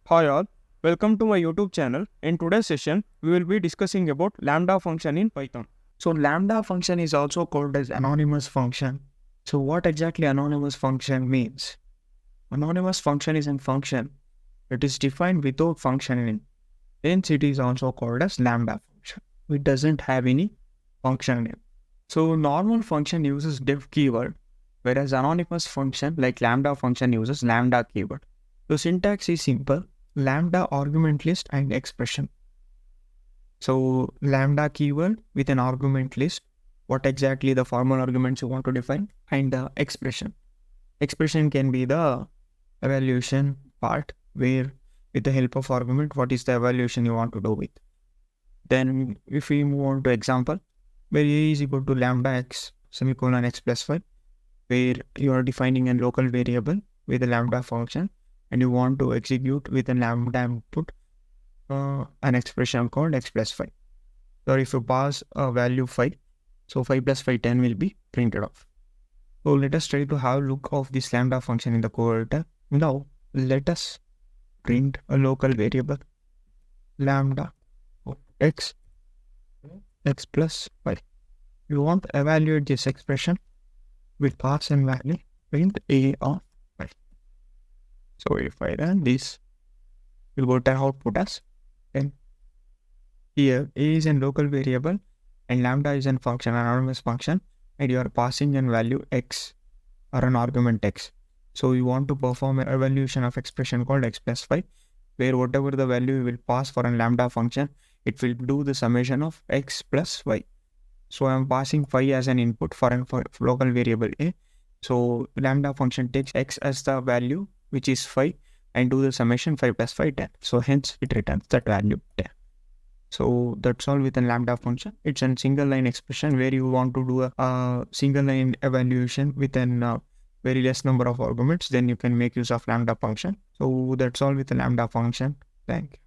Hi all, welcome to my YouTube channel. In today's session, we will be discussing about Lambda function in Python. So Lambda function is also called as anonymous function. So what exactly anonymous function means? Anonymous function is a function that is defined without function name. Hence it is also called as Lambda function. It doesn't have any function name. So normal function uses def keyword, whereas anonymous function like Lambda function uses Lambda keyword. The syntax is simple. Lambda argument list and expression. So Lambda keyword with an argument list, what exactly the formal arguments you want to define, and the expression. Expression can be the evaluation part where with the help of argument, what is the evaluation you want to do with. Then if we move on to example, where A is equal to lambda x semicolon x plus 5, where you are defining a local variable with a lambda function and you want to execute with a lambda input an expression called x plus 5. So if you pass a value 5, so 5 plus 5, 10 will be printed off. So let us try to have a look of this lambda function in the code. Now let us print a local variable lambda x plus 5. You want to evaluate this expression with pass and value print a of 5. So if I run this, we'll go to output as 10. Here a is a local variable and lambda is a function, anonymous function, and you are passing a value x or an argument x. So you want to perform an evaluation of expression called x plus 5, where whatever the value you will pass for a lambda function, it will do the summation of x plus y. So I am passing 5 as an input for a local variable a. So lambda function takes x as the value, which is 5, and do the summation 5 plus 5, 10. So hence it returns that value 10. So that's all with a lambda function. It's a single line expression where you want to do a single line evaluation with a very less number of arguments. Then you can make use of lambda function. So that's all with a lambda function. Thank you.